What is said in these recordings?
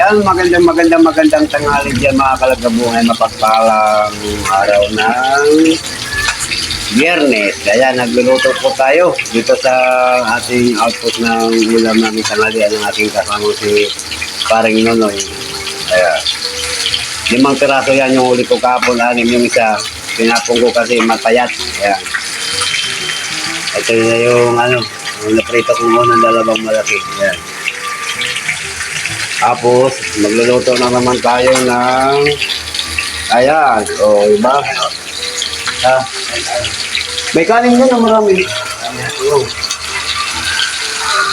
Yan, magandang tanghali dyan mga kalagabungan, mapagpalang araw ng Biyernes. Kaya nagluluto po tayo dito sa ating output ng ulam namin tanghalian ng ating kasama si Paring Nonoy. Kaya 5 piraso yan yung uli ko kahapon, 6 yung isa. Pinapong ko kasi matayat. Kaya ito na yung yung naprito ko muna ng dalawang malaki. Ayan. Tapos, magluluto na naman tayo ng ayan, o iba. Ha? May kanin na marami.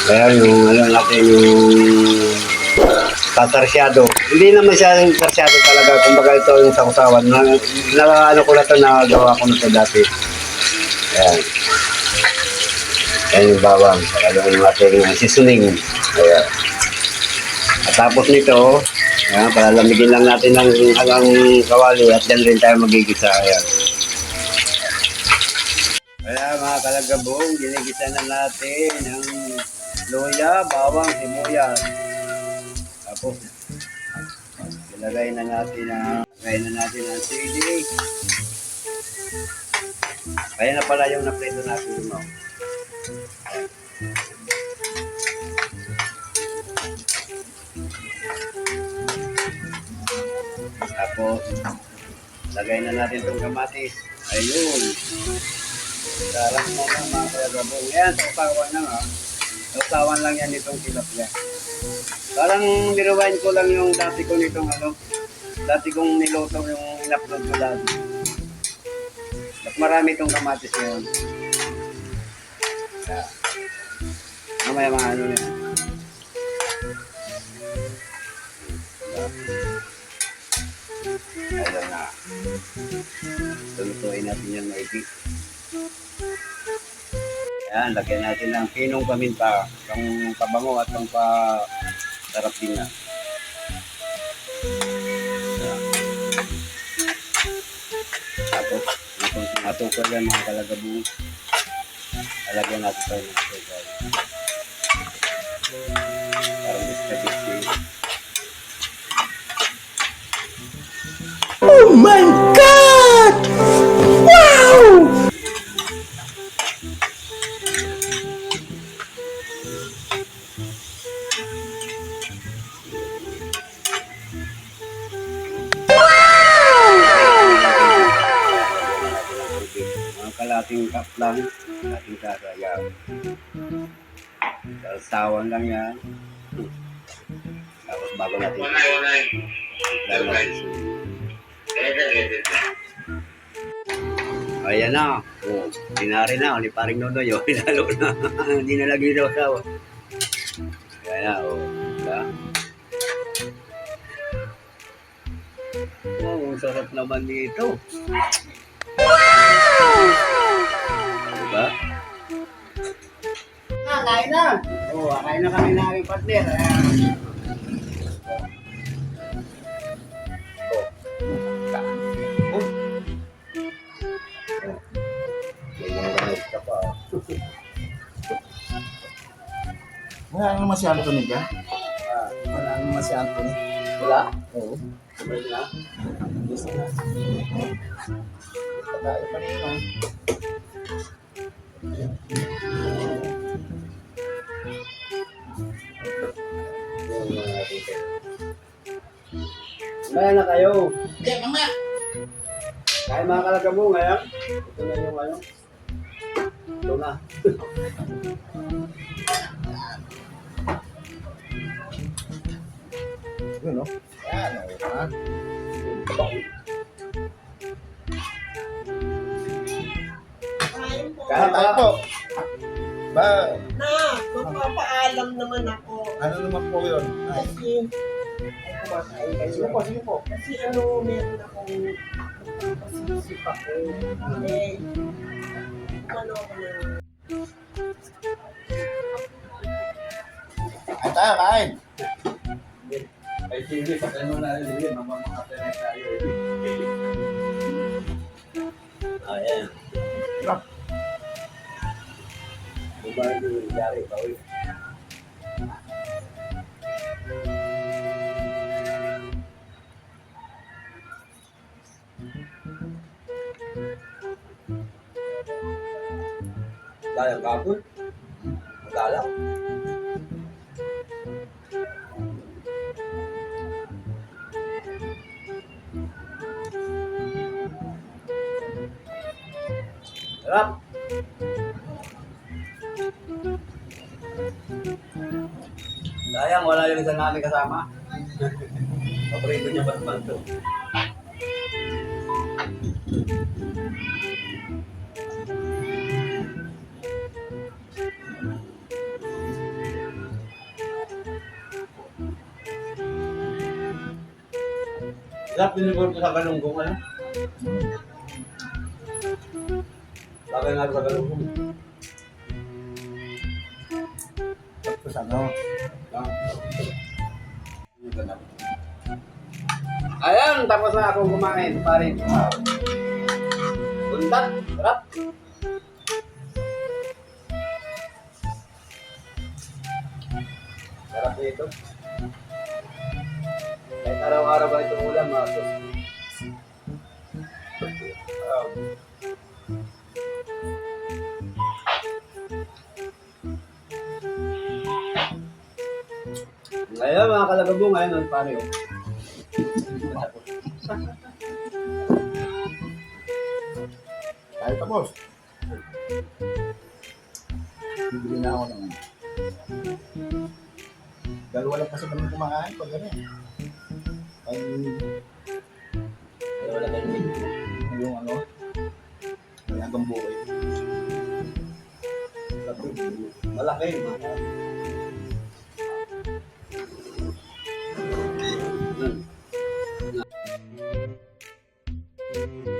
Ayan, yung natin yung sasarsiyado. Hindi naman siya yung sarsyado talaga. Kumbaga ito yung sausawan. Ko na ito, nagawa ko na ito dati. Ayan. Ayan yung bawang. Saka yung ating seasoning. Ayan. At tapos nito, ayan, palalamigin lang natin ng hanggang kawali at dyan rin tayo magigisa. Ayan. Kaya mga kalagabong, ginigisa na natin ng luya, bawang, sibuyas. Tapos, ilagay na natin ang sili. Kaya na pala yung naprito natin lumaw. Tapos, lagay na natin itong kamatis. Ayun. Sarap na lang mga kalagabong. Yan, sausawan na nga. Sausawan lang yan itong tilapia. Parang nirewind ko lang yung dati ko nitong dati kong niluto yung in-upload ko dati. Mas marami itong kamatis ngayon. Yeah. Mamaya mga yan. Ayun na. Tulutuin natin yung maigi. Yan, lagyan natin ng pinong paminta, pang pabango at pang sarap din na. Yan. Tapos, yung atukal yan mga kalagabong. Alagyan natin tayo ng atukal. Parang biska-biski. Oh my God! Wow! Kalating cup lang, kalating kasayaw. Sausawan lang yan. Tapos bago natin ayan na. Oh, dinari na. Ni Paring Nonoy. Oh, lalo na. Hindi na lagi daw sawa. Ayan na. Oh, diba? Oh, ang sarap naman dito. Diba? Kain na. Oh, kain na kami na aming partner. Wala naman si Anthony dyan. Wala naman si Anthony. Wala? Oo. Sabay na. Gusto na. Pagkain pa rin naman. Kaya na kayo. Hindi, mamaya. Kaya mga kalagabong ngayon. Ito na yung Ito na. Yun, no? Yan, ha? Kaya Tayo po. Ba, Na, magpapaalam naman ako. ano naman po yun? Ay, Kasi, sige po. kasi meron akong magpapasisip ako. Eh, ano ako na. Ay, tayo, kain. ay sige, patay mo na rin yun. Mamamakatay na tayo. Ayan. Bumalik yung nangyari pa ulit. Dayang kapon. Madala. Sarap. Sayang, wala yung isa namin kasama. Paborito niya ba naman ito? Sarap pinigol ko sa galunggong, ano? Lagay nga sa galunggong. Tapos ano, Ayan, tapos na akong kumain, pare. Buntat, sarap. Sarap ito. Kahit araw-araw ba itong ulam, mga sus. Ngayon, mga kalagabong, ngayon, pare. Oh. tayo tapos. Bibili na ako ng ano. Dalawa lang kasi kami kumakain pag ano. Pag Wala kayo. yung ano, may hanggang buhay. Malaki. Hmm.